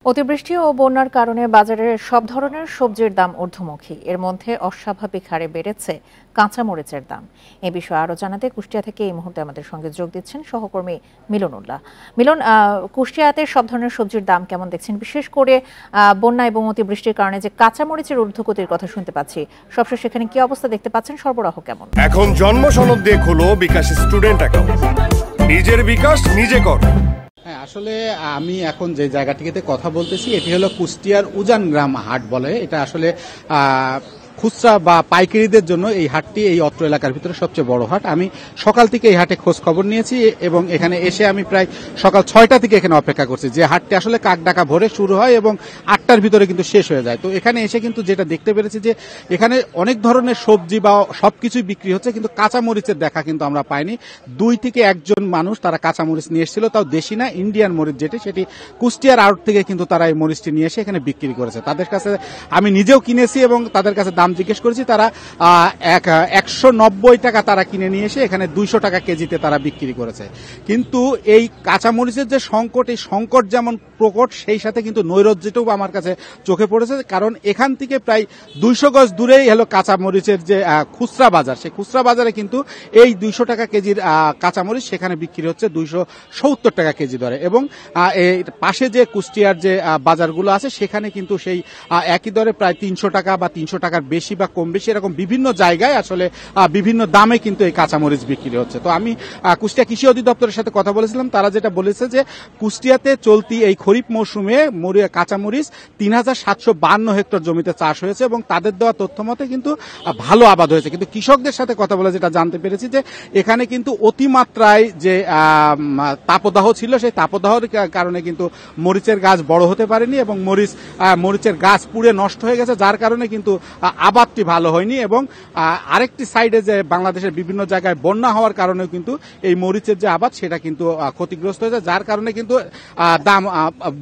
অতিবৃষ্টি ও বন্যার কারণে বাজারে সব ধরনের সবজির দাম ঊর্ধ্বমুখী। এর মধ্যে অস্বাভাবিক হারে বেড়েছে কাঁচামরিচের দাম। এ বিষয়ে আরও জানাতে কুষ্টিয়া থেকে এই মুহূর্তে আমাদের সঙ্গে যোগ দিচ্ছেন সহকর্মী মিলন উল্লাহ। মিলন, কুষ্টিয়াতে সব ধরনের সবজির দাম কেমন দেখছেন? বিশেষ করে বন্যা এবং অতিবৃষ্টির কারণে যে কাঁচামরিচের ঊর্ধ্বগতির কথা শুনতে পাচ্ছি, সবশেষ সেখানে কি অবস্থা দেখতে পাচ্ছেন? সরবরাহ কেমন? এখন জন্ম সনদ দিয়ে খোলো বিকাশ স্টুডেন্ট অ্যাকাউন্ট। নিজের বিকাশ নিজে কর। হ্যাঁ, আসলে আমি এখন যে জায়গাটিতে কথা বলতেছি এটি হলো কুষ্টিয়ার উজান গ্রাম হাট বলে। এটা আসলে খুচরা বা পাইকারিদের জন্য এই হাটটি এই অত্র এলাকার ভিতরে সবচেয়ে বড় হাট। আমি সকাল থেকে এই হাটে খোঁজ খবর নিয়েছি এবং এখানে এসে আমি প্রায় সকাল 6টা থেকে এখানে অপেক্ষা করছি। যে হাটটি আসলে কাকডাকা ভোরে শুরু হয় এবং 8টার ভিতরে কিন্তু শেষ হয়ে যায়। তো এখানে এসে কিন্তু যেটা দেখতে পেরেছি যে এখানে অনেক ধরনের সবজি বা সবকিছুই বিক্রি হচ্ছে, কিন্তু কাঁচামরিচের দেখা কিন্তু আমরা পাইনি। 2 থেকে 1জন মানুষ তারা কাঁচামরিচ নিয়ে এসেছিল, তাও দেশি না, ইন্ডিয়ান মরিচ যেটি, সেটি কুষ্টিয়ার আড়ত থেকে কিন্তু তারা এই মরিচটি নিয়ে এসে এখানে বিক্রি করেছে। তাদের কাছে আমি নিজেও কিনেছি এবং তাদের কাছে দাম জিজ্ঞেস করেছি। তারা 190 টাকা তারা কিনে নিয়ে এসে এখানে 200 টাকা কেজিতে তারা বিক্রি করেছে। কিন্তু এই কাঁচামরিচের যে সংকট, এই সংকট যেমন প্রকট, সেই সাথে কিন্তু নৈরাজ্যটাও আমার কাছে চোখে পড়েছে। কারণ এখান থেকে প্রায় 200 গজ দূরেই হলো কাঁচামরিচের যে খুচরা বাজার, সেই খুচরা বাজারে কিন্তু এই 200 টাকা কেজির কাঁচামরিচ সেখানে বিক্রি হচ্ছে 270 টাকা কেজি দরে। এবং এই পাশে যে কুষ্টিয়ার যে বাজারগুলো আছে সেখানে কিন্তু সেই একই দরে প্রায় 300 টাকা বা 300 টাকার বেশি বা কম বেশি এরকম বিভিন্ন জায়গায় আসলে বিভিন্ন দামে কিন্তু এই কাঁচামরিচ বিক্রি হচ্ছে। তো আমি কুষ্টিয়া কৃষি অধিদপ্তরের সাথে কথা বলেছিলাম। তারা যেটা বলেছে যে কুষ্টিয়াতে চলতি এই খরিফ মৌসুমে কাঁচামরিচ 3752 হেক্টর জমিতে চাষ হয়েছে এবং তাদের দেওয়া তথ্য মতে কিন্তু ভালো আবাদ হয়েছে। কিন্তু কৃষকদের সাথে কথা বলে যেটা জানতে পেরেছি যে এখানে কিন্তু অতিমাত্রায় যে তাপদাহ ছিল, সেই তাপদাহর কারণে কিন্তু মরিচের গাছ বড় হতে পারেনি এবং মরিচের গাছ পুড়ে নষ্ট হয়ে গেছে, যার কারণে কিন্তু আবাদটি ভালো হয়নি। এবং আরেকটি সাইডে যে বাংলাদেশের বিভিন্ন জায়গায় বন্যা হওয়ার কারণেও কিন্তু এই মরিচের যে আবাদ সেটা কিন্তু ক্ষতিগ্রস্ত হয়েছে, যার কারণে কিন্তু দাম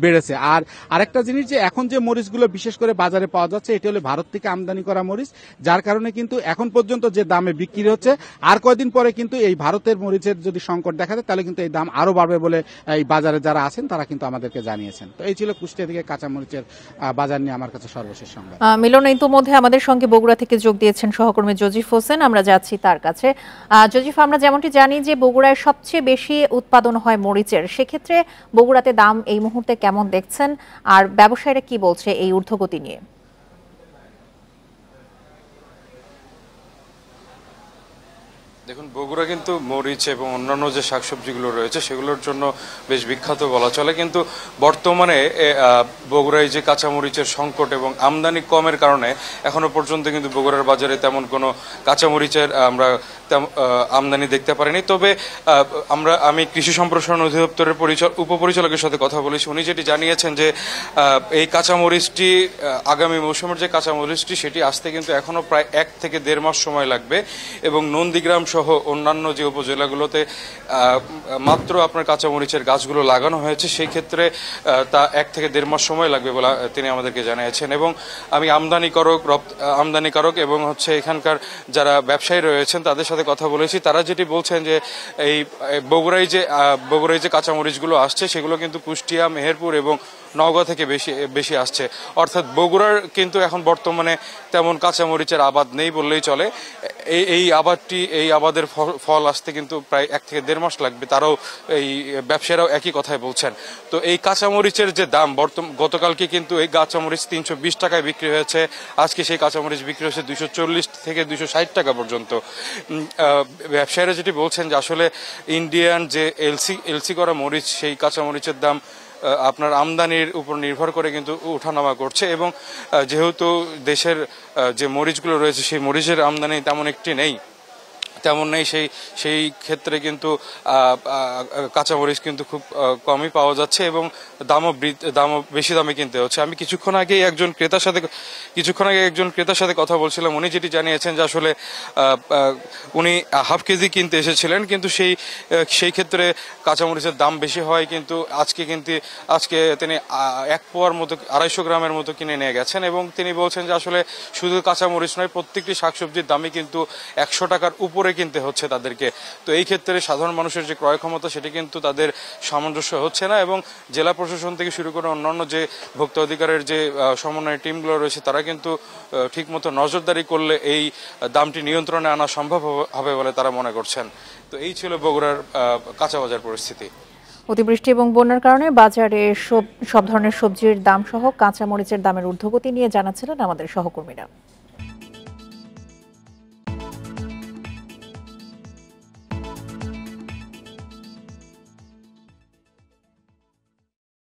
বেড়েছে। আর আরেকটা জিনিস, যে এখন যে মরিচগুলো বিশেষ করে বাজারে পাওয়া যাচ্ছে এটি হলো ভারত থেকে আমদানি করা মরিচ, যার কারণে কিন্তু এখন পর্যন্ত যে দামে বিক্রি হচ্ছে, আর কয়েকদিন পরে কিন্তু এই ভারতের মরিচের যদি সংকট দেখা যায় তাহলে কিন্তু এই দাম আরো বাড়বে বলে এই বাজারে যারা আছেন তারা কিন্তু আমাদেরকে জানিয়েছেন। তো এই ছিল কুষ্টিয়া থেকে কাঁচামরিচের বাজার নিয়ে আমার কাছে সর্বশেষ সংবাদ। মিলন, ইতিমধ্যে আমাদের সঙ্গে বগুড়া থেকে যোগ দিয়েছেন সহকর্মী জজিফ হোসেন। আমরা যাচ্ছি তার কাছে। জজিফ, আমরা যেমনটি জানি যে বগুড়ায় সবচেয়ে বেশি উৎপাদন হয় মরিচের, সেক্ষেত্রে বগুড়াতে দাম এই মুহূর্তে কেমন দেখছেন আর ব্যবসায়ীরা কি বলছে এই ঊর্ধ্বগতি নিয়ে? দেখুন, বগুড়া কিন্তু মরিচ এবং অন্যান্য যে শাকসবজিগুলো রয়েছে সেগুলোর জন্য বেশ বিখ্যাত বলা চলে। কিন্তু বর্তমানে বগুড়ায় যে কাঁচামরিচের সংকট এবং আমদানি কমের কারণে এখনো পর্যন্ত কিন্তু বগুড়ার বাজারে তেমন কোনো কাঁচামরিচের আমরা আমদানি দেখতে পারিনি। তবে আমি কৃষি সম্প্রসারণ অধিদপ্তরের উপপরিচালকের সাথে কথা বলেছি। উনি যেটি জানিয়েছেন যে এই কাঁচামরিচটি আগামী মৌসুমের যে কাঁচামরিচটি সেটি আসতে কিন্তু এখনো প্রায় 1 থেকে 1.5 মাস সময় লাগবে এবং নন্দীগ্রাম সহ অন্যান্য যে উপজেলাগুলোতে মাত্র আপনার কাঁচামরিচের গাছগুলো লাগানো হয়েছে, সেই ক্ষেত্রে তা 1 থেকে 1.5 মাস সময় লাগবে বলে তিনি আমাদেরকে জানিয়েছেন। এবং আমি আমদানিকারক এবং এখানকার যারা ব্যবসায়ী রয়েছেন তাদের সাথে কথা বলেছি। তারা যেটি বলছেন যে এই বগুড়ায় যে কাঁচামরিচগুলো আসছে সেগুলো কিন্তু কুষ্টিয়া, মেহেরপুর এবং নওগাঁ থেকে বেশি আসছে। অর্থাৎ বগুড়ার কিন্তু এখন বর্তমানে তেমন কাঁচামরিচের আবাদ নেই বললেই চলে। এই আবাদের ফল আসতে কিন্তু প্রায় 1 থেকে 1.5 মাস লাগবে। তারাও এই ব্যবসায়ীরাও একই কথাই বলছেন। তো এই কাঁচামরিচের যে দাম, গতকালকে কিন্তু এই কাঁচামরিচ 320 টাকায় বিক্রি হয়েছে, আজকে সেই কাঁচামরিচ বিক্রি হয়েছে 240 থেকে 260 টাকা পর্যন্ত। ব্যবসায়ীরা যেটি বলছেন যে আসলে ইন্ডিয়ান যে এলসি করা মরিচ, সেই কাঁচামরিচের দাম আপনার আমদানির উপর নির্ভর করে কিন্তু ওঠানামা করছে এবং যেহেতু দেশের যে মরিচগুলো রয়েছে সেই মরিচের আমদানি তেমন নেই, সেই ক্ষেত্রে কিন্তু কাঁচামরিচ কিন্তু খুব কমই পাওয়া যাচ্ছে এবং দামও বেশি দামে কিনতে হচ্ছে। আমি কিছুক্ষণ আগে একজন ক্রেতার সাথে কথা বলছিলাম। উনি যেটি জানিয়েছেন যে আসলে উনি হাফ কেজি কিনতে এসেছিলেন, কিন্তু সেই ক্ষেত্রে কাঁচামরিচের দাম বেশি হয়, কিন্তু আজকে তিনি 1 পোয়ার মতো 250 গ্রামের মতো কিনে নিয়ে গেছেন এবং তিনি বলছেন যে আসলে শুধু কাঁচামরিচ নয়, প্রত্যেকটি শাকসবজির দামই কিন্তু 100 টাকার উপরে কিনতে হচ্ছে তাদেরকে। তো এই ক্ষেত্রে সাধারণ মানুষের যে ক্রয় ক্ষমতা সেটি কিন্তু তাদের সামঞ্জস্য হচ্ছে না, এবং জেলা প্রশাসন থেকে শুরু করে অন্যান্য যে ভোক্তা অধিকারের যে সমন্বয় টিমগুলো রয়েছে তারা কিন্তু ঠিকমতো নজরদারি করলে এই দামটি নিয়ন্ত্রণে আনা সম্ভব হবে বলে তারা মনে করছেন। তো এই ছিল বগুড়ার কাঁচা বাজার পরিস্থিতি। অতিবৃষ্টি এবং বন্যার কারণে বাজারে সব ধরনের সবজির দাম সহ কাঁচা মরিচের দামের ঊর্ধ্বগতি নিয়ে জানাচ্ছিলেন আমাদের সহকর্মীরা।